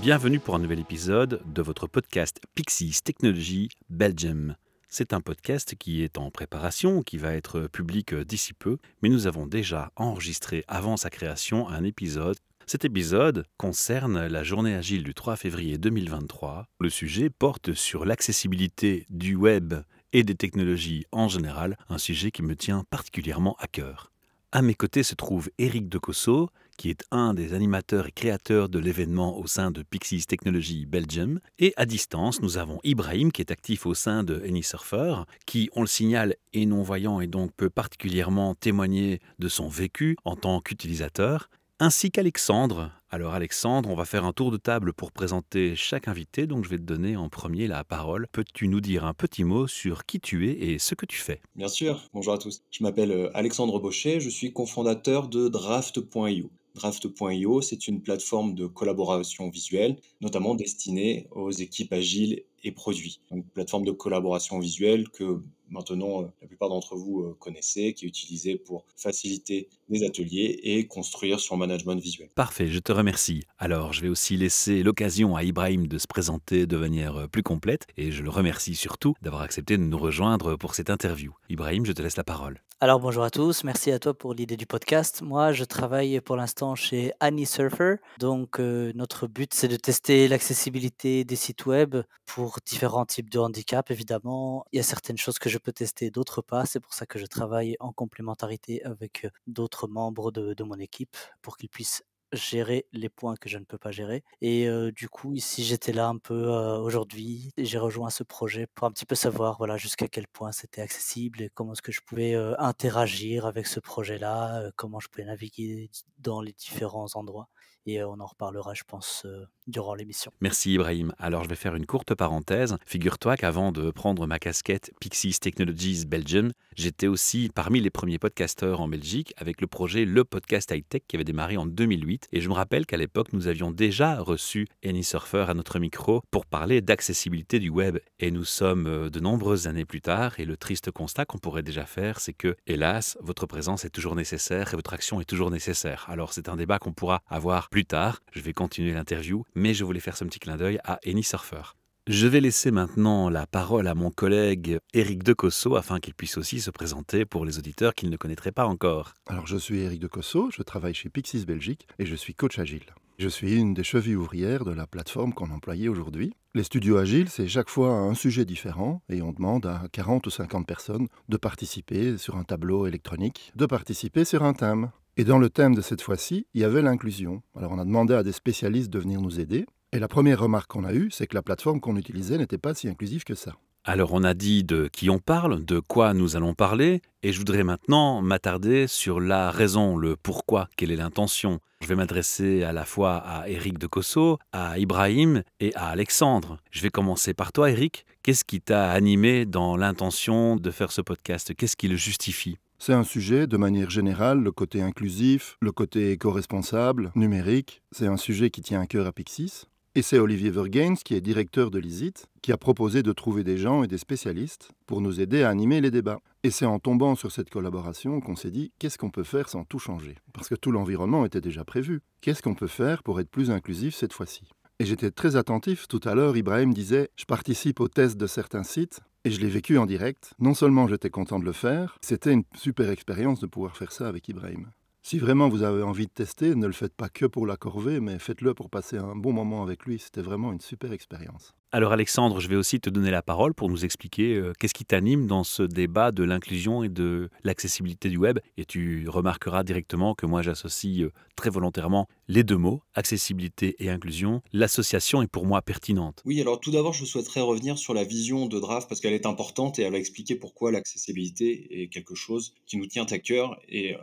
Bienvenue pour un nouvel épisode de votre podcast Pixies Technology Belgium. C'est un podcast qui est en préparation, qui va être public d'ici peu, mais nous avons déjà enregistré avant sa création un épisode. Cet épisode concerne la journée agile du 3 février 2023. Le sujet porte sur l'accessibilité du web et des technologies en général, un sujet qui me tient particulièrement à cœur. À mes côtés se trouve Eric Decosso, qui est un des animateurs et créateurs de l'événement au sein de Pixies Technology Belgium. Et à distance, nous avons Ibrahim, qui est actif au sein de AnySurfer, qui, on le signale, est non-voyant et donc peut particulièrement témoigner de son vécu en tant qu'utilisateur, ainsi qu'Alexandre. Alors Alexandre, on va faire un tour de table pour présenter chaque invité, donc je vais te donner en premier la parole. Peux-tu nous dire un petit mot sur qui tu es et ce que tu fais ? Bien sûr, bonjour à tous. Je m'appelle Alexandre Baucher, je suis cofondateur de Draft.io. Draft.io, c'est une plateforme de collaboration visuelle, notamment destinée aux équipes agiles et produits. Une plateforme de collaboration visuelle que maintenant la plupart d'entre vous connaissez, qui est utilisée pour faciliter les ateliers et construire son management visuel. Parfait, je te remercie. Alors, je vais aussi laisser l'occasion à Ibrahim de se présenter de manière plus complète et je le remercie surtout d'avoir accepté de nous rejoindre pour cette interview. Ibrahim, je te laisse la parole. Alors bonjour à tous, merci à toi pour l'idée du podcast. Moi, je travaille pour l'instant chez AnySurfer. Donc notre but, c'est de tester l'accessibilité des sites web pour différents types de handicap, évidemment. Il y a certaines choses que je peux tester, d'autres pas. C'est pour ça que je travaille en complémentarité avec d'autres membres de mon équipe pour qu'ils puissent gérer les points que je ne peux pas gérer. Et du coup, ici, j'étais là un peu aujourd'hui et j'ai rejoint ce projet pour un petit peu savoir voilà, jusqu'à quel point c'était accessible et comment est-ce que je pouvais interagir avec ce projet-là, comment je pouvais naviguer dans les différents endroits. Et on en reparlera, je pense, durant l'émission. Merci Ibrahim. Alors je vais faire une courte parenthèse. Figure-toi qu'avant de prendre ma casquette Pixies Technologies Belgium, j'étais aussi parmi les premiers podcasteurs en Belgique avec le projet Le Podcast High Tech qui avait démarré en 2008. Et je me rappelle qu'à l'époque, nous avions déjà reçu AnySurfer à notre micro pour parler d'accessibilité du web. Et nous sommes de nombreuses années plus tard et le triste constat qu'on pourrait déjà faire, c'est que, hélas, votre présence est toujours nécessaire et votre action est toujours nécessaire. Alors c'est un débat qu'on pourra avoir plus tard. Je vais continuer l'interview, mais je voulais faire ce petit clin d'œil à AnySurfer. Je vais laisser maintenant la parole à mon collègue Eric Decosso afin qu'il puisse aussi se présenter pour les auditeurs qu'il ne connaîtraient pas encore. Alors je suis Eric Decosso, je travaille chez Pixies Belgique et je suis coach agile. Je suis une des chevilles ouvrières de la plateforme qu'on employait aujourd'hui. Les studios agiles, c'est chaque fois un sujet différent et on demande à 40 ou 50 personnes de participer sur un tableau électronique, de participer sur un thème. Et dans le thème de cette fois-ci, il y avait l'inclusion. Alors on a demandé à des spécialistes de venir nous aider. Et la première remarque qu'on a eue, c'est que la plateforme qu'on utilisait n'était pas si inclusive que ça. Alors on a dit de qui on parle, de quoi nous allons parler, et je voudrais maintenant m'attarder sur la raison, le pourquoi, quelle est l'intention. Je vais m'adresser à la fois à Eric Decosso, à Ibrahim et à Alexandre. Je vais commencer par toi Eric. Qu'est-ce qui t'a animé dans l'intention de faire ce podcast ? Qu'est-ce qui le justifie ? C'est un sujet, de manière générale, le côté inclusif, le côté éco-responsable, numérique, c'est un sujet qui tient à cœur à Pixies. Et c'est Olivier Vergaens, qui est directeur de l'ISIT, qui a proposé de trouver des gens et des spécialistes pour nous aider à animer les débats. Et c'est en tombant sur cette collaboration qu'on s'est dit, qu'est-ce qu'on peut faire sans tout changer ? Parce que tout l'environnement était déjà prévu. Qu'est-ce qu'on peut faire pour être plus inclusif cette fois-ci ? Et j'étais très attentif. Tout à l'heure, Ibrahim disait, je participe aux tests de certains sites. Et je l'ai vécu en direct. Non seulement j'étais content de le faire, c'était une super expérience de pouvoir faire ça avec Ibrahim. Si vraiment vous avez envie de tester, ne le faites pas que pour la corvée, mais faites-le pour passer un bon moment avec lui. C'était vraiment une super expérience. Alors Alexandre, je vais aussi te donner la parole pour nous expliquer qu'est-ce qui t'anime dans ce débat de l'inclusion et de l'accessibilité du web. Et tu remarqueras directement que moi j'associe très volontairement les deux mots, accessibilité et inclusion. L'association est pour moi pertinente. Oui, alors tout d'abord, je souhaiterais revenir sur la vision de Draft parce qu'elle est importante et elle va expliquer pourquoi l'accessibilité est quelque chose qui nous tient à cœur et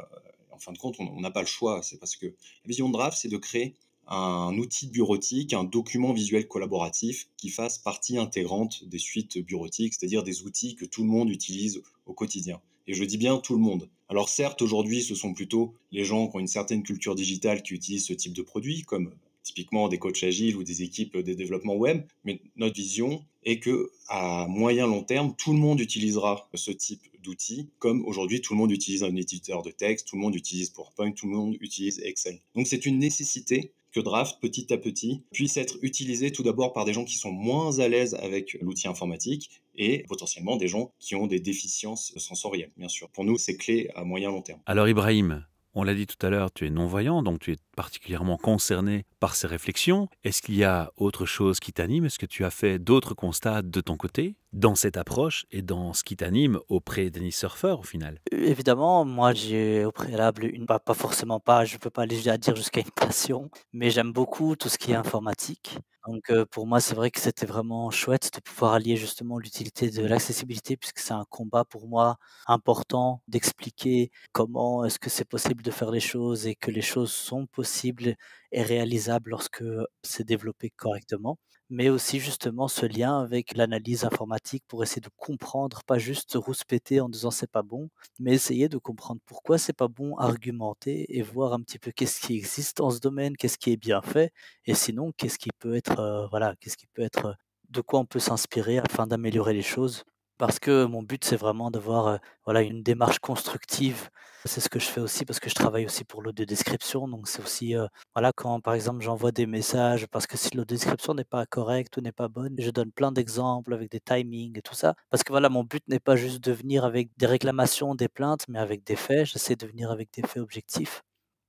en fin de compte, on n'a pas le choix. C'est parce que la vision de Draft, c'est de créer un outil bureautique, un document visuel collaboratif qui fasse partie intégrante des suites bureautiques, c'est-à-dire des outils que tout le monde utilise au quotidien. Et je dis bien tout le monde. Alors certes, aujourd'hui, ce sont plutôt les gens qui ont une certaine culture digitale qui utilisent ce type de produit, comme typiquement des coachs agiles ou des équipes de développement web, mais notre vision est que à moyen long terme, tout le monde utilisera ce type d'outils, comme aujourd'hui tout le monde utilise un éditeur de texte, tout le monde utilise PowerPoint, tout le monde utilise Excel. Donc c'est une nécessité que Draft, petit à petit, puisse être utilisé tout d'abord par des gens qui sont moins à l'aise avec l'outil informatique et potentiellement des gens qui ont des déficiences sensorielles, bien sûr. Pour nous, c'est clé à moyen long terme. Alors Ibrahim, on l'a dit tout à l'heure, tu es non-voyant, donc tu es particulièrement concerné par ces réflexions. Est-ce qu'il y a autre chose qui t'anime? Est-ce que tu as fait d'autres constats de ton côté dans cette approche et dans ce qui t'anime auprès d'Annie Surfer au final? Évidemment, moi j'ai au préalable pas forcément pas, je peux pas aller à dire jusqu'à une passion, mais j'aime beaucoup tout ce qui est informatique. Donc pour moi, c'est vrai que c'était vraiment chouette de pouvoir allier justement l'utilité de l'accessibilité puisque c'est un combat pour moi important d'expliquer comment est-ce que c'est possible de faire les choses et que les choses sont possibles et réalisables lorsque c'est développé correctement. Mais aussi justement ce lien avec l'analyse informatique pour essayer de comprendre, pas juste se rouspéter en disant c'est pas bon, mais essayer de comprendre pourquoi c'est pas bon, argumenter et voir un petit peu qu'est-ce qui existe dans ce domaine, qu'est-ce qui est bien fait et sinon qu'est-ce qui peut être, voilà, qu'est-ce qui peut être, de quoi on peut s'inspirer afin d'améliorer les choses. Parce que mon but, c'est vraiment d'avoir, voilà, une démarche constructive. C'est ce que je fais aussi parce que je travaille aussi pour l'audiodescription, donc c'est aussi, voilà, quand par exemple j'envoie des messages parce que si l'audiodescription n'est pas correcte ou n'est pas bonne, je donne plein d'exemples avec des timings et tout ça. Parce que voilà, mon but n'est pas juste de venir avec des réclamations, des plaintes, mais avec des faits. J'essaie de venir avec des faits objectifs.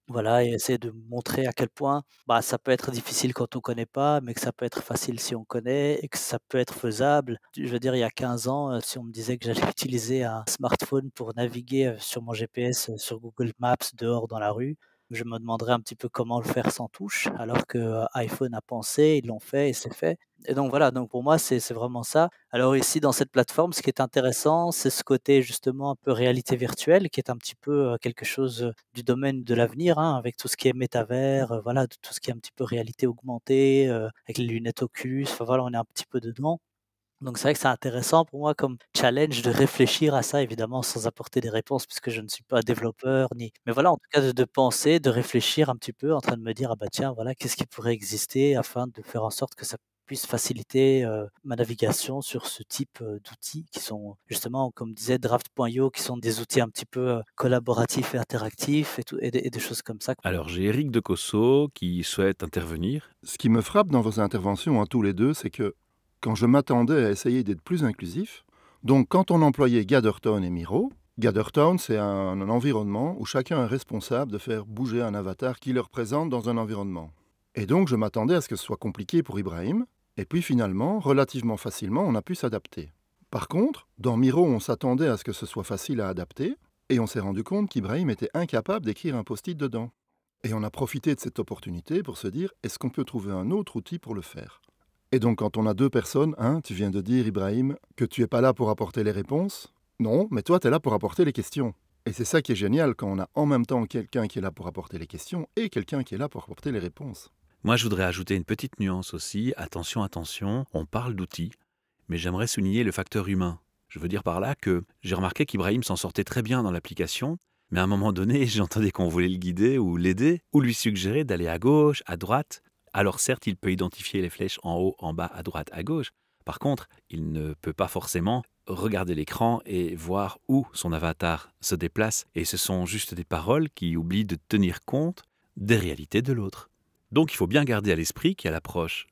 Voilà et essayer de montrer à quel point, bah, ça peut être difficile quand on connaît pas, mais que ça peut être facile si on connaît et que ça peut être faisable. Je veux dire, il y a 15 ans, si on me disait que j'allais utiliser un smartphone pour naviguer, sur mon GPS, sur Google Maps dehors dans la rue, je me demanderais un petit peu comment le faire sans touche, alors que, iPhone a pensé, ils l'ont fait et c'est fait et donc voilà, donc pour moi, c'est vraiment ça. Alors ici, dans cette plateforme, ce qui est intéressant, c'est ce côté justement un peu réalité virtuelle qui est un petit peu, quelque chose, du domaine de l'avenir, hein, avec tout ce qui est métavers, voilà, tout ce qui est un petit peu réalité augmentée, avec les lunettes Oculus, enfin voilà, on est un petit peu dedans. Donc c'est vrai que c'est intéressant pour moi comme challenge de réfléchir à ça, évidemment sans apporter des réponses puisque je ne suis pas développeur ni mais voilà, en tout cas de penser, de réfléchir un petit peu en train de me dire: «Ah bah tiens, voilà, qu'est-ce qui pourrait exister?» afin de faire en sorte que ça puisse faciliter, ma navigation sur ce type, d'outils qui sont justement, comme disait Draft.io, qui sont des outils un petit peu, collaboratifs et interactifs et tout et des choses comme ça. Alors j'ai Eric de Cosso qui souhaite intervenir. Ce qui me frappe dans vos interventions, tous les deux, c'est que quand je m'attendais à essayer d'être plus inclusif, donc quand on employait Gathertown et Miro, Gathertown, c'est un environnement où chacun est responsable de faire bouger un avatar qui le représente dans un environnement. Et donc je m'attendais à ce que ce soit compliqué pour Ibrahim, et puis finalement, relativement facilement, on a pu s'adapter. Par contre, dans Miro, on s'attendait à ce que ce soit facile à adapter, et on s'est rendu compte qu'Ibrahim était incapable d'écrire un post-it dedans. Et on a profité de cette opportunité pour se dire, est-ce qu'on peut trouver un autre outil pour le faire? Et donc quand on a deux personnes, tu viens de dire, Ibrahim, que tu n'es pas là pour apporter les réponses. Non, mais toi, tu es là pour apporter les questions. Et c'est ça qui est génial quand on a en même temps quelqu'un qui est là pour apporter les questions et quelqu'un qui est là pour apporter les réponses. Moi, je voudrais ajouter une petite nuance aussi. Attention, attention, on parle d'outils, mais j'aimerais souligner le facteur humain. Je veux dire par là que j'ai remarqué qu'Ibrahim s'en sortait très bien dans l'application, mais à un moment donné, j'entendais qu'on voulait le guider ou l'aider, ou lui suggérer d'aller à gauche, à droite. Alors certes, il peut identifier les flèches en haut, en bas, à droite, à gauche. Par contre, il ne peut pas forcément regarder l'écran et voir où son avatar se déplace. Et ce sont juste des paroles qui oublient de tenir compte des réalités de l'autre. Donc il faut bien garder à l'esprit qu'il y a l'approche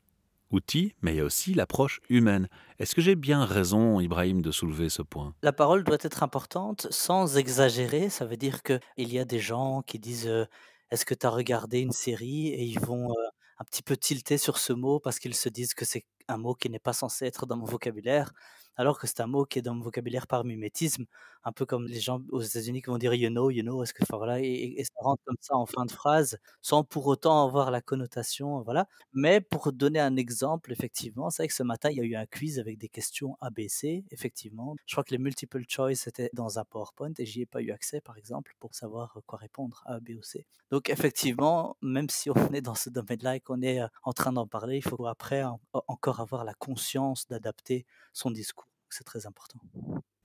outil, mais il y a aussi l'approche humaine. Est-ce que j'ai bien raison, Ibrahim, de soulever ce point? La parole doit être importante sans exagérer. Ça veut dire qu'il y a des gens qui disent, «Est-ce que tu as regardé une série?» et ils vont, un petit peu tilter sur ce mot parce qu'ils se disent que c'est un mot qui n'est pas censé être dans mon vocabulaire, alors que c'est un mot qui est dans mon vocabulaire par mimétisme. Un peu comme les gens aux États-Unis qui vont dire: you know», est-ce que enfin voilà et ça rentre comme ça en fin de phrase, sans pour autant avoir la connotation, voilà. Mais pour donner un exemple, effectivement, c'est vrai que ce matin, il y a eu un quiz avec des questions ABC, effectivement. Je crois que les multiple choice étaient dans un PowerPoint et j'y ai pas eu accès, par exemple, pour savoir quoi répondre à B ou C. Donc effectivement, même si on est dans ce domaine-là et qu'on est en train d'en parler, il faut après encore avoir la conscience d'adapter son discours. C'est très important.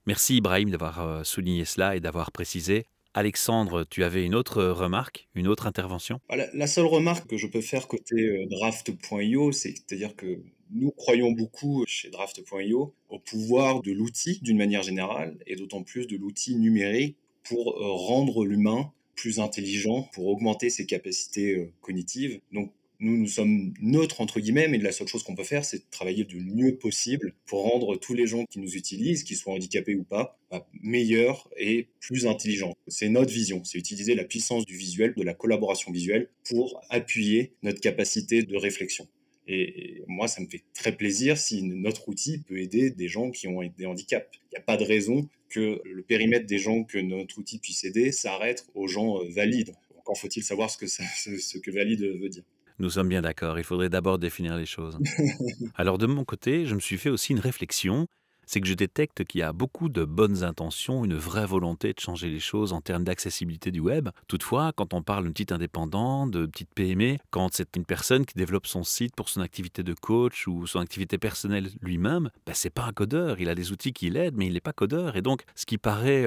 Merci Ibrahim d'avoir souligné cela et d'avoir précisé. Alexandre, tu avais une autre remarque, une autre intervention? La seule remarque que je peux faire côté draft.io, c'est-à-dire que nous croyons beaucoup chez draft.io au pouvoir de l'outil d'une manière générale et d'autant plus de l'outil numérique pour rendre l'humain plus intelligent, pour augmenter ses capacités cognitives. Donc Nous sommes neutres, entre guillemets, mais la seule chose qu'on peut faire, c'est de travailler du mieux possible pour rendre tous les gens qui nous utilisent, qu'ils soient handicapés ou pas, meilleurs et plus intelligents. C'est notre vision, c'est utiliser la puissance du visuel, de la collaboration visuelle pour appuyer notre capacité de réflexion. Et moi, ça me fait très plaisir si notre outil peut aider des gens qui ont des handicaps. Il n'y a pas de raison que le périmètre des gens que notre outil puisse aider s'arrête aux gens valides. Encore faut-il savoir ce que valide veut dire. Nous sommes bien d'accord, il faudrait d'abord définir les choses. Alors de mon côté, je me suis fait aussi une réflexion, c'est que je détecte qu'il y a beaucoup de bonnes intentions, une vraie volonté de changer les choses en termes d'accessibilité du web. Toutefois, quand on parle d'une petite indépendante, de petite PME, quand c'est une personne qui développe son site pour son activité de coach ou son activité personnelle lui-même, c'est pas un codeur, il a des outils qui l'aident, mais il n'est pas codeur. Et donc, ce qui paraît,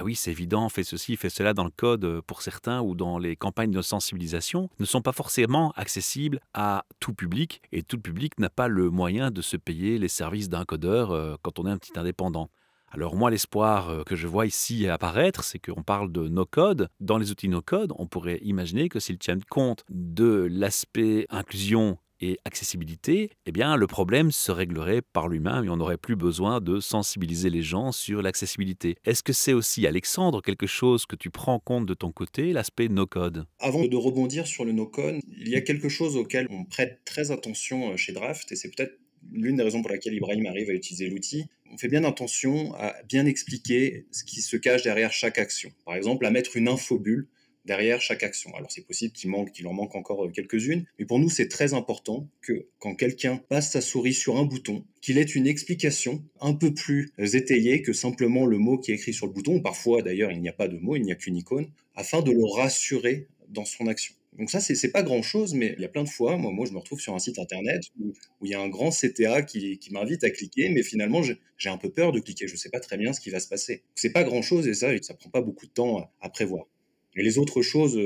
oui, c'est évident, fais ceci, fais cela dans le code pour certains ou dans les campagnes de sensibilisation, ne sont pas forcément accessibles à tout public. Et tout public n'a pas le moyen de se payer les services d'un codeur quand on est un petit indépendant. Alors moi, l'espoir que je vois ici apparaître, c'est qu'on parle de no-code. Dans les outils no-code, on pourrait imaginer que s'ils tiennent compte de l'aspect inclusion et accessibilité, eh bien le problème se réglerait par lui-même et on n'aurait plus besoin de sensibiliser les gens sur l'accessibilité. Est-ce que c'est aussi, Alexandre, quelque chose que tu prends en compte de ton côté, l'aspect no-code? Avant de rebondir sur le no-code, il y a quelque chose auquel on prête très attention chez Draft, et c'est peut-être l'une des raisons pour laquelle Ibrahim arrive à utiliser l'outil. On fait bien attention à bien expliquer ce qui se cache derrière chaque action. Par exemple, à mettre une infobulle derrière chaque action. Alors c'est possible qu'il en manque encore quelques-unes, mais pour nous c'est très important que quand quelqu'un passe sa souris sur un bouton, qu'il ait une explication un peu plus étayée que simplement le mot qui est écrit sur le bouton, ou parfois d'ailleurs il n'y a pas de mot, il n'y a qu'une icône, afin de le rassurer dans son action. Donc ça, c'est pas grand-chose, mais il y a plein de fois, moi je me retrouve sur un site internet où il y a un grand CTA qui m'invite à cliquer, mais finalement j'ai un peu peur de cliquer, je sais pas très bien ce qui va se passer. C'est pas grand-chose et ça prend pas beaucoup de temps à prévoir. Et les autres choses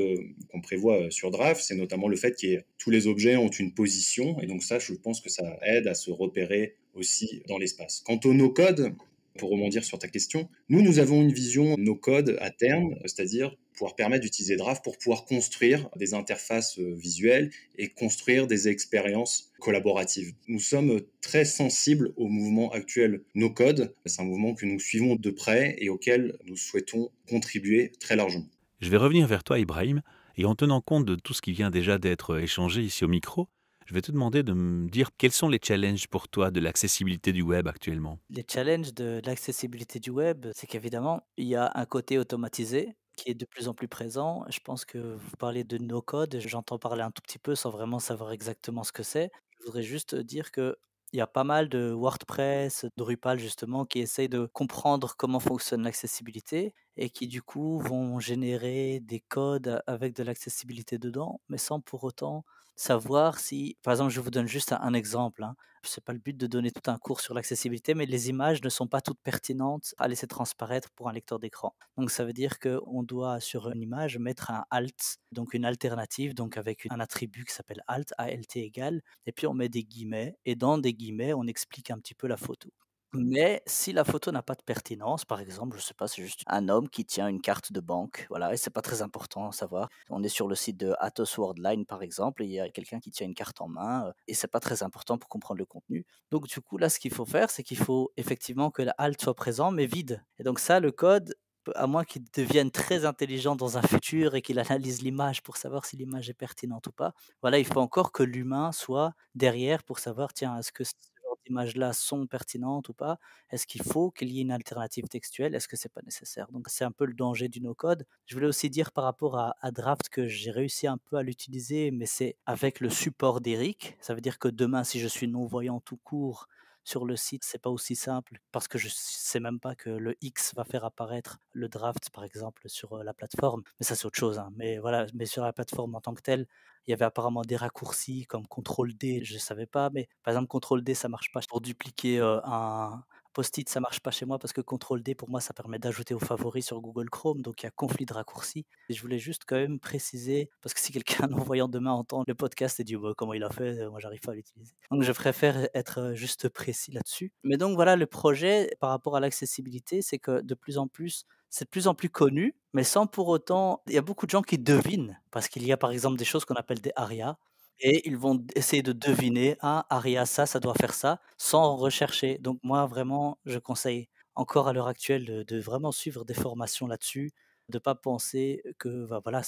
qu'on prévoit sur Draft, c'est notamment le fait que tous les objets ont une position, et donc ça, je pense que ça aide à se repérer aussi dans l'espace. Quant au no-code, pour rebondir sur ta question, nous avons une vision no-code à terme, c'est-à-dire pouvoir permettre d'utiliser Draft pour pouvoir construire des interfaces visuelles et construire des expériences collaboratives. Nous sommes très sensibles au mouvement actuel no-code. C'est un mouvement que nous suivons de près et auquel nous souhaitons contribuer très largement. Je vais revenir vers toi, Ibrahim, et en tenant compte de tout ce qui vient déjà d'être échangé ici au micro, je vais te demander de me dire quels sont les challenges pour toi de l'accessibilité du web actuellement. Les challenges de l'accessibilité du web, c'est qu'évidemment, il y a un côté automatisé qui est de plus en plus présent. Je pense que vous parlez de no-code, j'entends parler un tout petit peu sans vraiment savoir exactement ce que c'est. Je voudrais juste dire que il y a pas mal de WordPress, de Drupal justement, qui essayent de comprendre comment fonctionne l'accessibilité et qui du coup vont générer des codes avec de l'accessibilité dedans, mais sans pour autant savoir si, par exemple, je vous donne juste un exemple, hein. C'est pas le but de donner tout un cours sur l'accessibilité, mais les images ne sont pas toutes pertinentes à laisser transparaître pour un lecteur d'écran. Donc ça veut dire qu'on doit sur une image mettre un alt, donc une alternative, donc avec un attribut qui s'appelle alt, alt égale, et puis on met des guillemets, et dans des guillemets, on explique un petit peu la photo. Mais si la photo n'a pas de pertinence, par exemple, je sais pas, c'est juste un homme qui tient une carte de banque, voilà, et c'est pas très important à savoir. On est sur le site de Atos Worldline, par exemple, et il y a quelqu'un qui tient une carte en main, et c'est pas très important pour comprendre le contenu. Donc du coup, là, ce qu'il faut faire, c'est qu'il faut effectivement que la alt soit présent, mais vide. Et donc ça, le code, à moins qu'il devienne très intelligent dans un futur et qu'il analyse l'image pour savoir si l'image est pertinente ou pas, voilà, il faut encore que l'humain soit derrière pour savoir, tiens, est-ce que ce genre d'images-là sont pertinentes ou pas? Est-ce qu'il faut qu'il y ait une alternative textuelle? Est-ce que c'est pas nécessaire? Donc c'est un peu le danger du no-code. Je voulais aussi dire par rapport à Draft que j'ai réussi un peu à l'utiliser, mais c'est avec le support d'Eric. Ça veut dire que demain, si je suis non-voyant tout court, sur le site, c'est pas aussi simple parce que je sais même pas que le X va faire apparaître le draft, par exemple, sur la plateforme. Mais ça, c'est autre chose, hein. Mais voilà, mais sur la plateforme en tant que telle, il y avait apparemment des raccourcis comme CTRL D, je savais pas, mais par exemple, CTRL D, ça marche pas pour dupliquer un post-it, ça marche pas chez moi parce que CTRL D, pour moi, ça permet d'ajouter aux favoris sur Google Chrome, donc il y a conflit de raccourcis. Et je voulais juste quand même préciser, parce que si quelqu'un en voyant demain entend le podcast et dit bah, comment il a fait, moi j'arrive pas à l'utiliser. Donc je préfère être juste précis là-dessus. Mais donc voilà, le projet par rapport à l'accessibilité, c'est que de plus en plus, c'est de plus en plus connu, mais sans pour autant, il y a beaucoup de gens qui devinent, parce qu'il y a par exemple des choses qu'on appelle des ARIA, et ils vont essayer de deviner, ah, Aria, ça doit faire ça, sans rechercher. Donc moi, vraiment, je conseille encore à l'heure actuelle de vraiment suivre des formations là-dessus, de ne pas penser que bah, voilà,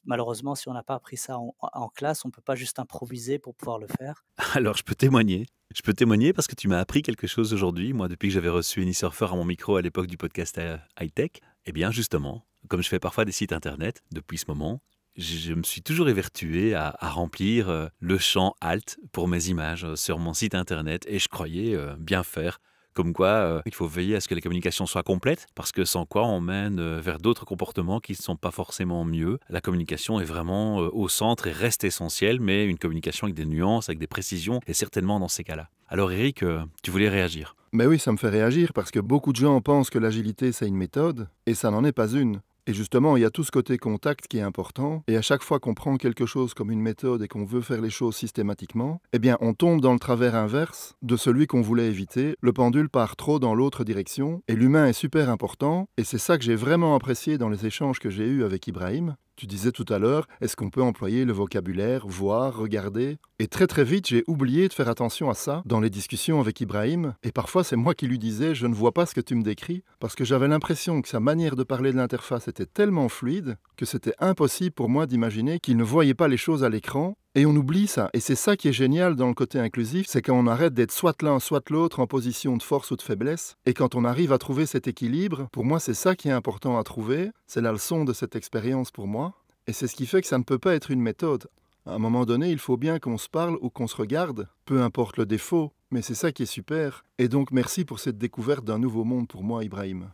malheureusement, si on n'a pas appris ça en classe, on ne peut pas juste improviser pour pouvoir le faire. Alors, je peux témoigner. Je peux témoigner parce que tu m'as appris quelque chose aujourd'hui. Moi, depuis que j'avais reçu AnySurfer à mon micro à l'époque du podcast High-Tech, eh bien, justement, comme je fais parfois des sites internet depuis ce moment, je me suis toujours évertué à remplir le champ alt pour mes images sur mon site internet et je croyais bien faire. Comme quoi, il faut veiller à ce que la communication soit complète, parce que sans quoi on mène vers d'autres comportements qui ne sont pas forcément mieux. La communication est vraiment au centre et reste essentielle, mais une communication avec des nuances, avec des précisions, est certainement dans ces cas-là. Alors Eric, tu voulais réagir? Mais oui, ça me fait réagir parce que beaucoup de gens pensent que l'agilité c'est une méthode, et ça n'en est pas une. Et justement, il y a tout ce côté contact qui est important, et à chaque fois qu'on prend quelque chose comme une méthode et qu'on veut faire les choses systématiquement, eh bien on tombe dans le travers inverse de celui qu'on voulait éviter, le pendule part trop dans l'autre direction, et l'humain est super important, et c'est ça que j'ai vraiment apprécié dans les échanges que j'ai eus avec Ibrahim. Tu disais tout à l'heure, est-ce qu'on peut employer le vocabulaire, voir, regarder? Et très très vite, j'ai oublié de faire attention à ça dans les discussions avec Ibrahim. Et parfois, c'est moi qui lui disais, je ne vois pas ce que tu me décris, parce que j'avais l'impression que sa manière de parler de l'interface était tellement fluide que c'était impossible pour moi d'imaginer qu'il ne voyait pas les choses à l'écran. Et on oublie ça. Et c'est ça qui est génial dans le côté inclusif, c'est quand on arrête d'être soit l'un, soit l'autre en position de force ou de faiblesse. Et quand on arrive à trouver cet équilibre, pour moi, c'est ça qui est important à trouver. C'est la leçon de cette expérience pour moi. Et c'est ce qui fait que ça ne peut pas être une méthode. À un moment donné, il faut bien qu'on se parle ou qu'on se regarde, peu importe le défaut. Mais c'est ça qui est super. Et donc, merci pour cette découverte d'un nouveau monde pour moi, Ibrahim.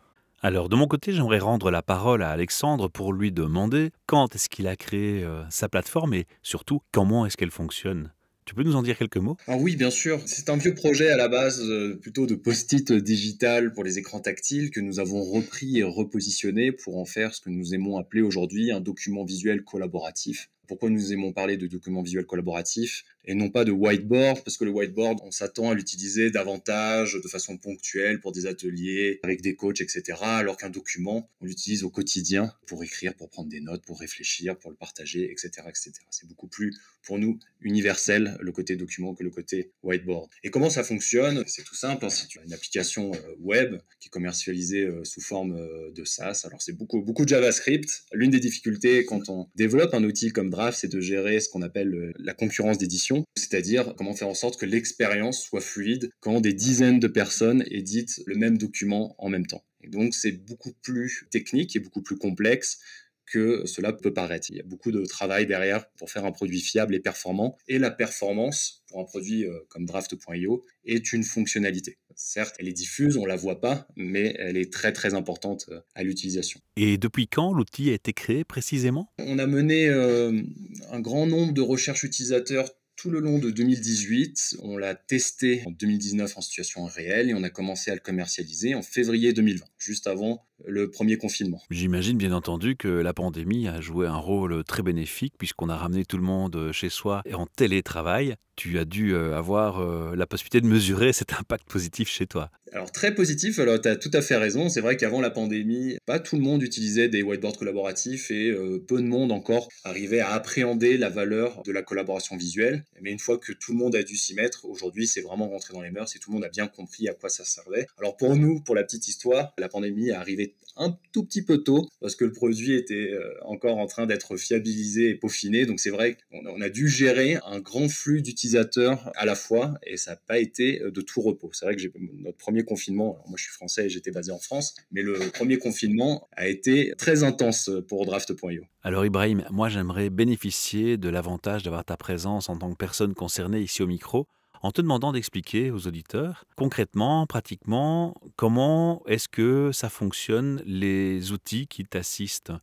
Alors, de mon côté, j'aimerais rendre la parole à Alexandre pour lui demander quand est-ce qu'il a créé sa plateforme et surtout, comment est-ce qu'elle fonctionne. Tu peux nous en dire quelques mots? Ah oui, bien sûr. C'est un vieux projet à la base, plutôt de post-it digital pour les écrans tactiles que nous avons repris et repositionné pour en faire ce que nous aimons appeler aujourd'hui un document visuel collaboratif. Pourquoi nous aimons parler de document visuel collaboratif et non pas de whiteboard? Parce que le whiteboard, on s'attend à l'utiliser davantage de façon ponctuelle pour des ateliers avec des coachs, etc. Alors qu'un document, on l'utilise au quotidien pour écrire, pour prendre des notes, pour réfléchir, pour le partager, etc., etc. C'est beaucoup plus, pour nous, universel le côté document que le côté whiteboard. Et comment ça fonctionne? C'est tout simple. C'est une application web qui est commercialisée sous forme de SaaS. Alors c'est beaucoup de JavaScript. L'une des difficultés quand on développe un outil comme Draft, c'est de gérer ce qu'on appelle la concurrence d'édition, c'est-à-dire comment faire en sorte que l'expérience soit fluide quand des dizaines de personnes éditent le même document en même temps. Et donc c'est beaucoup plus technique et beaucoup plus complexe que cela peut paraître. Il y a beaucoup de travail derrière pour faire un produit fiable et performant. Et la performance, pour un produit comme Draft.io, est une fonctionnalité. Certes, elle est diffuse, on ne la voit pas, mais elle est très très importante à l'utilisation. Et depuis quand l'outil a été créé précisément? On a mené un grand nombre de recherches utilisateurs tout le long de 2018. On l'a testé en 2019 en situation réelle et on a commencé à le commercialiser en février 2020, juste avant le premier confinement. J'imagine bien entendu que la pandémie a joué un rôle très bénéfique puisqu'on a ramené tout le monde chez soi et en télétravail. Tu as dû avoir la possibilité de mesurer cet impact positif chez toi. Alors très positif, alors tu as tout à fait raison, c'est vrai qu'avant la pandémie, pas tout le monde utilisait des whiteboards collaboratifs et peu de monde encore arrivait à appréhender la valeur de la collaboration visuelle. Mais une fois que tout le monde a dû s'y mettre, aujourd'hui c'est vraiment rentré dans les mœurs et tout le monde a bien compris à quoi ça servait. Alors pour nous, pour la petite histoire, la pandémie est arrivée un tout petit peu tôt parce que le produit était encore en train d'être fiabilisé et peaufiné, donc c'est vrai qu'on a dû gérer un grand flux d'utilisateurs à la fois et ça n'a pas été de tout repos. C'est vrai que notre premier confinement, alors moi je suis français et j'étais basé en France, mais le premier confinement a été très intense pour Draft.io. Alors Ibrahim, moi j'aimerais bénéficier de l'avantage d'avoir ta présence en tant que personne concernée ici au micro, en te demandant d'expliquer aux auditeurs, concrètement, pratiquement, comment est-ce que ça fonctionne, les outils qui t'assistent.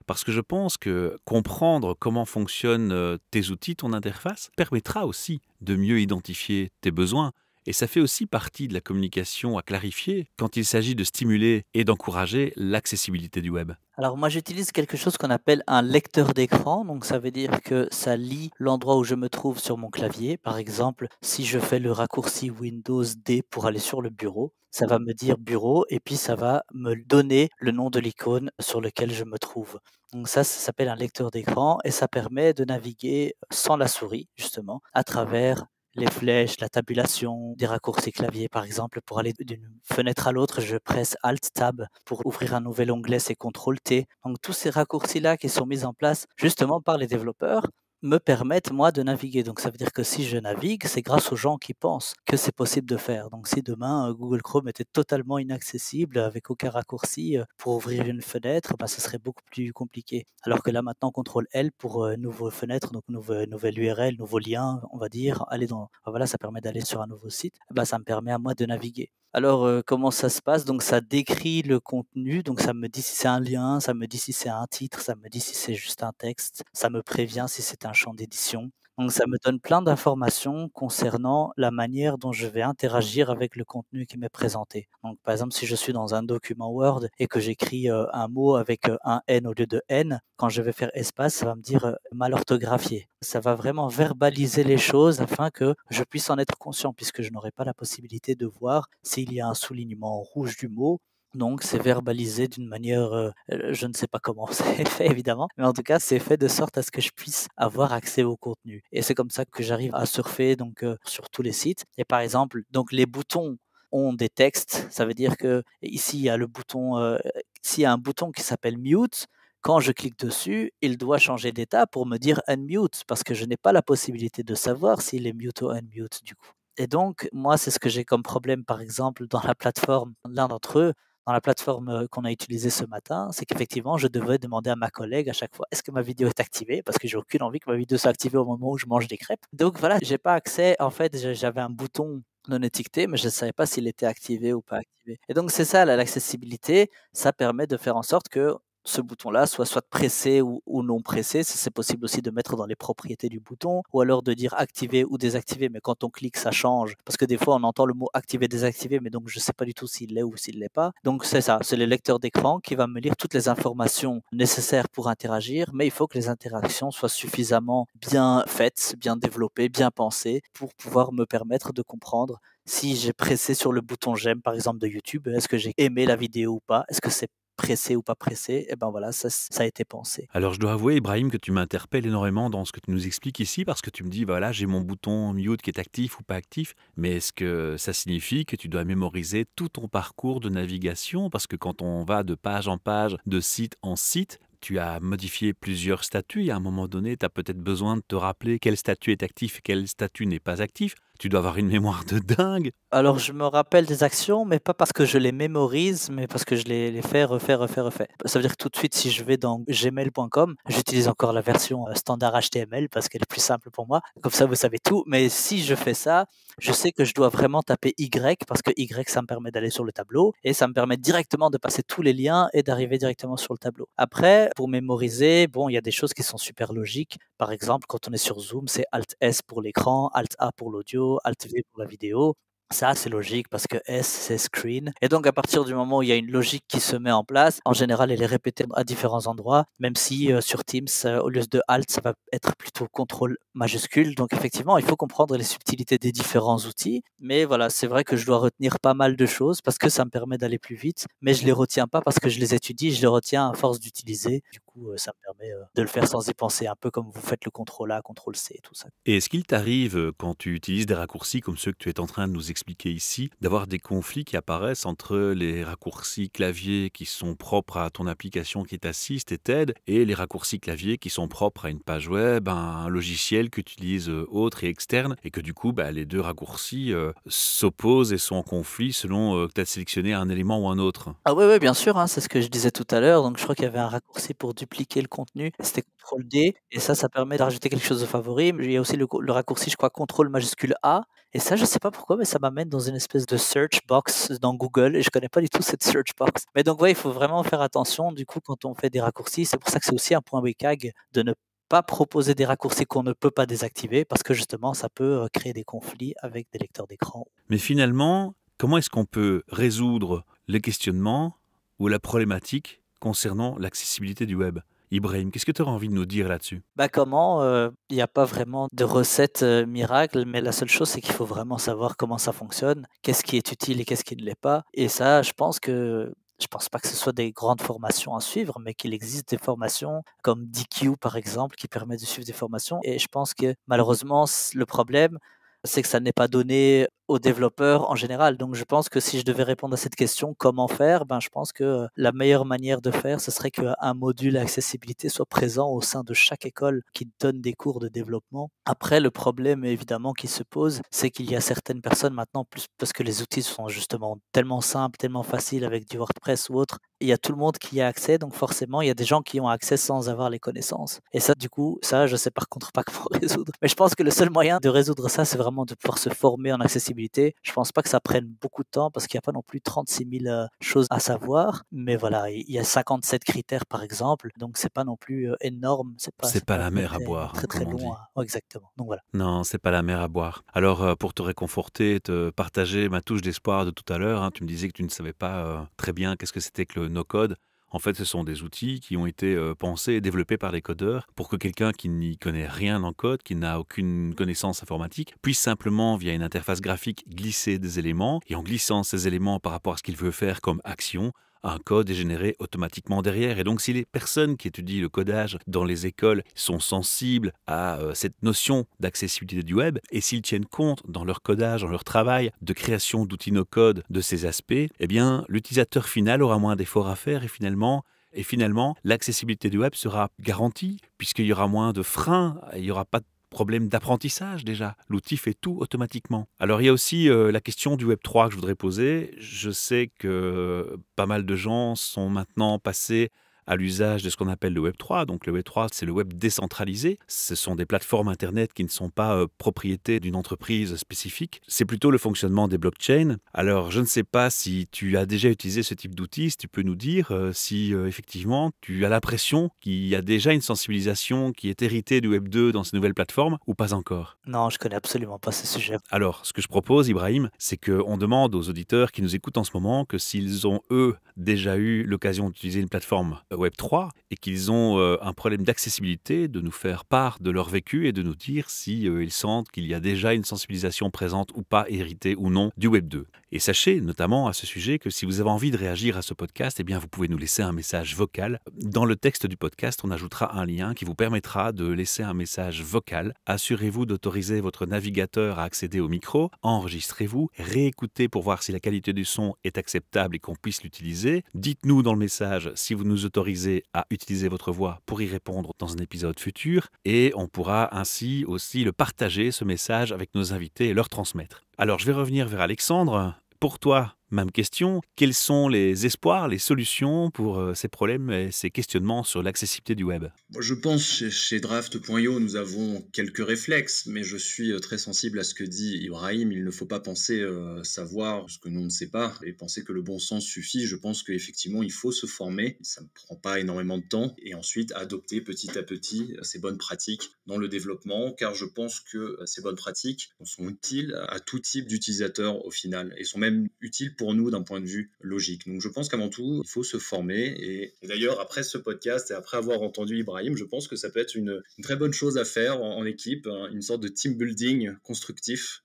Parce que je pense que comprendre comment fonctionnent tes outils, ton interface, permettra aussi de mieux identifier tes besoins Et ça fait aussi partie de la communication à clarifier quand il s'agit de stimuler et d'encourager l'accessibilité du web. Alors moi j'utilise quelque chose qu'on appelle un lecteur d'écran, donc ça veut dire que ça lit l'endroit où je me trouve sur mon clavier. Par exemple, si je fais le raccourci Windows D pour aller sur le bureau, ça va me dire bureau et puis ça va me donner le nom de l'icône sur lequel je me trouve. Donc ça s'appelle un lecteur d'écran et ça permet de naviguer sans la souris justement à travers les flèches, la tabulation, des raccourcis clavier par exemple. Pour aller d'une fenêtre à l'autre, je presse Alt-Tab. Pour ouvrir un nouvel onglet, c'est CTRL-T. Donc tous ces raccourcis-là qui sont mis en place justement par les développeurs me permettent moi de naviguer. Donc ça veut dire que si je navigue, c'est grâce aux gens qui pensent que c'est possible de faire. Donc si demain Google Chrome était totalement inaccessible avec aucun raccourci pour ouvrir une fenêtre, bah, ce serait beaucoup plus compliqué. Alors que là maintenant, CTRL L pour nouvelle fenêtre, donc nouvelle URL, nouveau lien, on va dire, aller dans, voilà, ça permet d'aller sur un nouveau site. Bah, ça me permet à moi de naviguer. Alors, comment ça se passe? Donc ça décrit le contenu, donc ça me dit si c'est un lien, ça me dit si c'est un titre, ça me dit si c'est juste un texte, ça me prévient si c'est un champ d'édition. Donc ça me donne plein d'informations concernant la manière dont je vais interagir avec le contenu qui m'est présenté. Donc par exemple, si je suis dans un document Word et que j'écris, un mot avec, un N au lieu de N, quand je vais faire espace, ça va me dire, mal orthographié. Ça va vraiment verbaliser les choses afin que je puisse en être conscient puisque je n'aurai pas la possibilité de voir s'il y a un soulignement rouge du mot. Donc c'est verbalisé d'une manière, je ne sais pas comment c'est fait évidemment, mais en tout cas, c'est fait de sorte à ce que je puisse avoir accès au contenu et c'est comme ça que j'arrive à surfer donc, sur tous les sites et par exemple, donc les boutons ont des textes. Ça veut dire qu'ici, il y a le bouton, s'il y a un bouton qui s'appelle mute, quand je clique dessus, il doit changer d'état pour me dire unmute parce que je n'ai pas la possibilité de savoir s'il est mute ou unmute du coup. Et donc, moi, c'est ce que j'ai comme problème, par exemple, dans la plateforme, l'un d'entre eux, dans la plateforme qu'on a utilisée ce matin, c'est qu'effectivement, je devais demander à ma collègue à chaque fois, est-ce que ma vidéo est activée? Parce que j'ai aucune envie que ma vidéo soit activée au moment où je mange des crêpes. Donc voilà, j'ai pas accès. En fait, j'avais un bouton non étiqueté, mais je ne savais pas s'il était activé ou pas activé. Et donc, c'est ça, l'accessibilité, ça permet de faire en sorte que ce bouton-là soit pressé ou non pressé. C'est possible aussi de mettre dans les propriétés du bouton ou alors de dire activer ou désactiver, mais quand on clique, ça change. Parce que des fois, on entend le mot activer, désactiver, mais donc je ne sais pas du tout s'il l'est ou s'il ne l'est pas. Donc c'est ça, c'est le lecteur d'écran qui va me lire toutes les informations nécessaires pour interagir, mais il faut que les interactions soient suffisamment bien faites, bien développées, bien pensées pour pouvoir me permettre de comprendre si j'ai pressé sur le bouton j'aime, par exemple, de YouTube, est-ce que j'ai aimé la vidéo ou pas? Est-ce que c'est pressé ou pas pressé? Et ben voilà, ça a été pensé. Alors je dois avouer, Ibrahim, que tu m'interpelles énormément dans ce que tu nous expliques ici, parce que tu me dis, voilà, j'ai mon bouton mute qui est actif ou pas actif, mais est-ce que ça signifie que tu dois mémoriser tout ton parcours de navigation? Parce que quand on va de page en page, de site en site, tu as modifié plusieurs statuts et à un moment donné, tu as peut-être besoin de te rappeler quel statut est actif et quel statut n'est pas actif. Tu dois avoir une mémoire de dingue. Alors je me rappelle des actions, mais pas parce que je les mémorise, mais parce que je les fais, refais, refais, refais. Ça veut dire que tout de suite, si je vais dans gmail.com, j'utilise encore la version standard HTML parce qu'elle est plus simple pour moi. Comme ça, vous savez tout. Mais si je fais ça, je sais que je dois vraiment taper Y parce que Y, ça me permet d'aller sur le tableau et ça me permet directement de passer tous les liens et d'arriver directement sur le tableau. Après, pour mémoriser, bon, il y a des choses qui sont super logiques. Par exemple, quand on est sur Zoom, c'est Alt-S pour l'écran, Alt-A pour l'audio, Alt-V pour la vidéo. Ça, c'est logique parce que S, c'est screen. Et donc, à partir du moment où il y a une logique qui se met en place, en général, elle est répétée à différents endroits, même si sur Teams, au lieu de Alt, ça va être plutôt contrôle majuscule. Donc, effectivement, il faut comprendre les subtilités des différents outils. Mais voilà, c'est vrai que je dois retenir pas mal de choses parce que ça me permet d'aller plus vite. Mais je les retiens pas parce que je les étudie, je les retiens à force d'utiliser. Du coup, ça me permet de le faire sans y penser, un peu comme vous faites le contrôle A, contrôle C et tout ça. Et est-ce qu'il t'arrive, quand tu utilises des raccourcis comme ceux que tu es en train de nous expliquer ici, d'avoir des conflits qui apparaissent entre les raccourcis clavier qui sont propres à ton application qui t'assiste et t'aide, et les raccourcis clavier qui sont propres à une page web, à un logiciel que tu utilises autre et externe, et que du coup, les deux raccourcis s'opposent et sont en conflit selon que tu as sélectionné un élément ou un autre? Ah oui, bien sûr, hein, c'est ce que je disais tout à l'heure. Donc, je crois qu'il y avait un raccourci pour dupliquer le contenu. C'était CTRL D. Et ça permet de rajouter quelque chose de favori. Mais il y a aussi le raccourci, je crois, CTRL majuscule A. Et ça, je ne sais pas pourquoi, mais ça m'amène dans une espèce de search box dans Google. Et je ne connais pas du tout cette search box. Mais donc, ouais, il faut vraiment faire attention. Du coup, quand on fait des raccourcis, c'est pour ça que c'est aussi un point WCAG de ne pas proposer des raccourcis qu'on ne peut pas désactiver parce que justement, ça peut créer des conflits avec des lecteurs d'écran. Mais finalement, comment est-ce qu'on peut résoudre les questionnements ou la problématique concernant l'accessibilité du web? Ibrahim, qu'est-ce que tu aurais envie de nous dire là-dessus? Comment? Il n'y a pas vraiment de recette, miracle, mais la seule chose, c'est qu'il faut vraiment savoir comment ça fonctionne, qu'est-ce qui est utile et qu'est-ce qui ne l'est pas. Et ça, je pense pas que ce soit des grandes formations à suivre, mais qu'il existe des formations comme DQ, par exemple, qui permet de suivre des formations. Et je pense que malheureusement, le problème, c'est que ça n'est pas donné aux développeurs en général. Donc je pense que si je devais répondre à cette question, comment faire? Je pense que la meilleure manière de faire, ce serait qu'un module accessibilité soit présent au sein de chaque école qui donne des cours de développement. Après, le problème évidemment qui se pose, c'est qu'il y a certaines personnes maintenant, plus parce que les outils sont justement tellement simples, tellement faciles avec du WordPress ou autre, il y a tout le monde qui y a accès, donc forcément, il y a des gens qui ont accès sans avoir les connaissances. Et ça, du coup, ça, je sais par contre pas comment résoudre. Mais je pense que le seul moyen de résoudre ça, c'est vraiment de pouvoir se former en accessibilité. Je pense pas que ça prenne beaucoup de temps parce qu'il n'y a pas non plus 36 000 choses à savoir. Mais voilà, il y a 57 critères par exemple, donc c'est pas non plus énorme. C'est pas la mer à très, boire, très, très comme on dit. long. Ouais, exactement. Donc voilà. Non, c'est pas la mer à boire. Alors, pour te réconforter, te partager ma touche d'espoir de tout à l'heure, tu me disais que tu ne savais pas très bien qu'est-ce que c'était que le no-code. En fait, ce sont des outils qui ont été pensés et développés par les codeurs pour que quelqu'un qui n'y connaît rien en code, qui n'a aucune connaissance informatique, puisse simplement, via une interface graphique, glisser des éléments. Et en glissant ces éléments par rapport à ce qu'il veut faire comme action, un code est généré automatiquement derrière. Et donc, si les personnes qui étudient le codage dans les écoles sont sensibles à cette notion d'accessibilité du web, et s'ils tiennent compte dans leur codage, dans leur travail de création d'outils no-code de ces aspects, eh bien, l'utilisateur final aura moins d'efforts à faire et finalement, l'accessibilité du web sera garantie puisqu'il y aura moins de freins, il n'y aura pas de problème d'apprentissage déjà. L'outil fait tout automatiquement. Alors il y a aussi la question du Web3 que je voudrais poser. Je sais que pas mal de gens sont maintenant passés à l'usage de ce qu'on appelle le Web3. Donc le Web3, c'est le web décentralisé. Ce sont des plateformes Internet qui ne sont pas propriété d'une entreprise spécifique. C'est plutôt le fonctionnement des blockchains. Alors je ne sais pas si tu as déjà utilisé ce type d'outils, si tu peux nous dire si effectivement tu as l'impression qu'il y a déjà une sensibilisation qui est héritée du Web2 dans ces nouvelles plateformes ou pas encore. Non, je connais absolument pas ce sujet. Alors, ce que je propose, Ibrahim, c'est qu'on demande aux auditeurs qui nous écoutent en ce moment que s'ils ont, eux, déjà eu l'occasion d'utiliser une plateforme Web3 et qu'ils ont un problème d'accessibilité, de nous faire part de leur vécu et de nous dire si ils sentent qu'il y a déjà une sensibilisation présente ou pas, héritée ou non du Web2. Et sachez, notamment à ce sujet, que si vous avez envie de réagir à ce podcast, eh bien, vous pouvez nous laisser un message vocal. Dans le texte du podcast, on ajoutera un lien qui vous permettra de laisser un message vocal. Assurez-vous d'autoriser votre navigateur à accéder au micro. Enregistrez-vous, réécoutez pour voir si la qualité du son est acceptable et qu'on puisse l'utiliser. Dites-nous dans le message si vous nous autorisez à utiliser votre voix pour y répondre dans un épisode futur. Et on pourra ainsi aussi le partager, ce message, avec nos invités et leur transmettre. Alors, je vais revenir vers Alexandre. Pour toi, même question, quels sont les espoirs, les solutions pour ces problèmes et ces questionnements sur l'accessibilité du web? Je pense chez Draft.io, nous avons quelques réflexes, mais je suis très sensible à ce que dit Ibrahim. Il ne faut pas penser savoir ce que l'on ne sait pas et penser que le bon sens suffit. Je pense qu'effectivement, il faut se former. Ça ne prend pas énormément de temps et ensuite adopter petit à petit ces bonnes pratiques dans le développement, car je pense que ces bonnes pratiques sont utiles à tout type d'utilisateur au final et sont même utiles pour nous d'un point de vue logique. Donc je pense qu'avant tout, il faut se former. Et d'ailleurs, après ce podcast et après avoir entendu Ibrahim, je pense que ça peut être une très bonne chose à faire en équipe, une sorte de team building constructif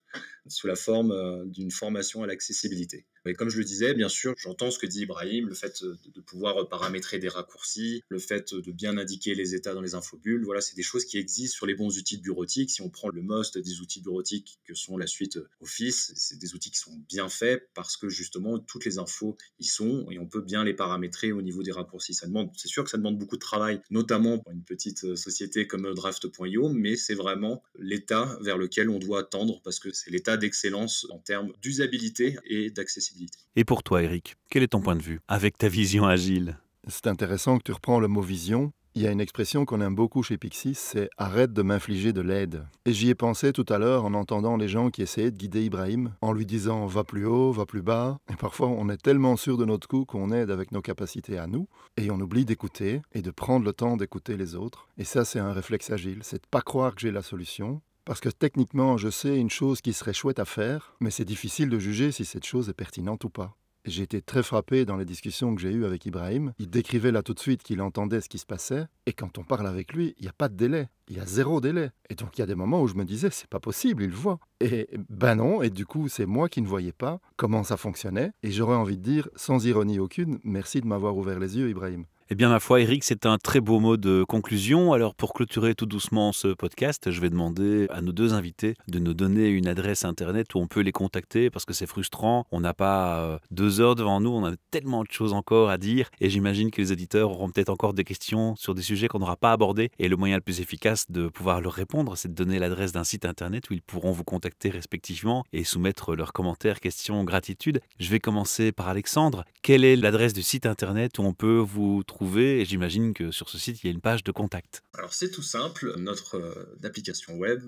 sous la forme d'une formation à l'accessibilité. Et comme je le disais, bien sûr, j'entends ce que dit Ibrahim, le fait de pouvoir paramétrer des raccourcis, le fait de bien indiquer les états dans les infobulles, voilà, c'est des choses qui existent sur les bons outils de bureautique. Si on prend le most des outils bureautiques que sont la suite Office, c'est des outils qui sont bien faits parce que justement, toutes les infos y sont et on peut bien les paramétrer au niveau des raccourcis. C'est sûr que ça demande beaucoup de travail, notamment pour une petite société comme Draft.io, mais c'est vraiment l'état vers lequel on doit tendre parce que c'est l'état d'excellence en termes d'usabilité et d'accessibilité. Et pour toi, Eric, quel est ton point de vue avec ta vision agile? C'est intéressant que tu reprends le mot vision. Il y a une expression qu'on aime beaucoup chez Pixis, c'est « arrête de m'infliger de l'aide ». Et j'y ai pensé tout à l'heure en entendant les gens qui essayaient de guider Ibrahim, en lui disant « va plus haut, va plus bas ». Et parfois, on est tellement sûr de notre coup qu'on aide avec nos capacités à nous, et on oublie d'écouter et de prendre le temps d'écouter les autres. Et ça, c'est un réflexe agile, c'est de ne pas croire que j'ai la solution. Parce que techniquement, je sais une chose qui serait chouette à faire, mais c'est difficile de juger si cette chose est pertinente ou pas. J'ai été très frappé dans les discussions que j'ai eues avec Ibrahim. Il décrivait là tout de suite qu'il entendait ce qui se passait. Et quand on parle avec lui, il n'y a pas de délai. Il y a 0 délai. Et donc il y a des moments où je me disais, c'est pas possible, il le voit. Et ben non, et du coup, c'est moi qui ne voyais pas comment ça fonctionnait. Et j'aurais envie de dire, sans ironie aucune, merci de m'avoir ouvert les yeux, Ibrahim. Eh bien, ma foi, Eric, c'est un très beau mot de conclusion. Alors, pour clôturer tout doucement ce podcast, je vais demander à nos 2 invités de nous donner une adresse internet où on peut les contacter, parce que c'est frustrant. On n'a pas 2 heures devant nous, on a tellement de choses encore à dire, et j'imagine que les éditeurs auront peut-être encore des questions sur des sujets qu'on n'aura pas abordés. Et le moyen le plus efficace de pouvoir leur répondre, c'est de donner l'adresse d'un site internet où ils pourront vous contacter respectivement et soumettre leurs commentaires, questions, gratitude. Je vais commencer par Alexandre. Quelle est l'adresse du site internet où on peut vous trouver? Et j'imagine que sur ce site, il y a une page de contact. Alors c'est tout simple, notre application web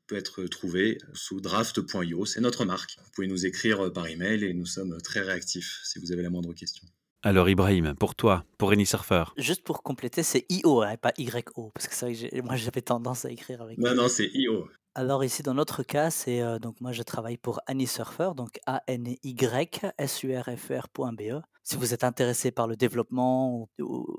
peut être trouvée sous draft.io, c'est notre marque. Vous pouvez nous écrire par email et nous sommes très réactifs si vous avez la moindre question. Alors Ibrahim, pour toi, pour AnySurfer. Juste pour compléter, c'est IO, hein, pas YO, parce que c'est vrai que moi j'avais tendance à écrire avec. Non, c'est IO. Alors ici, dans notre cas, c'est donc moi je travaille pour AnySurfer, donc ANYSurfr.be. Si vous êtes intéressé par le développement,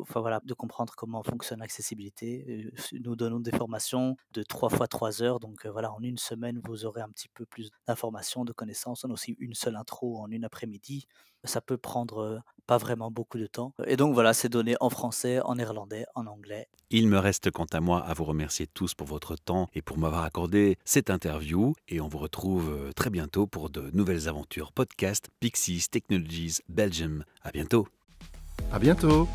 enfin voilà, de comprendre comment fonctionne l'accessibilité, nous donnons des formations de 3 fois 3 heures. Donc voilà, en une semaine, vous aurez un petit peu plus d'informations, de connaissances. On a aussi une seule intro en une après-midi. Ça peut prendre pas vraiment beaucoup de temps. Et donc voilà, c'est donné en français, en néerlandais, en anglais. Il me reste quant à moi à vous remercier tous pour votre temps et pour m'avoir accordé cette interview. Et on vous retrouve très bientôt pour de nouvelles aventures podcast Pixis Technologies Belgium. À bientôt. À bientôt.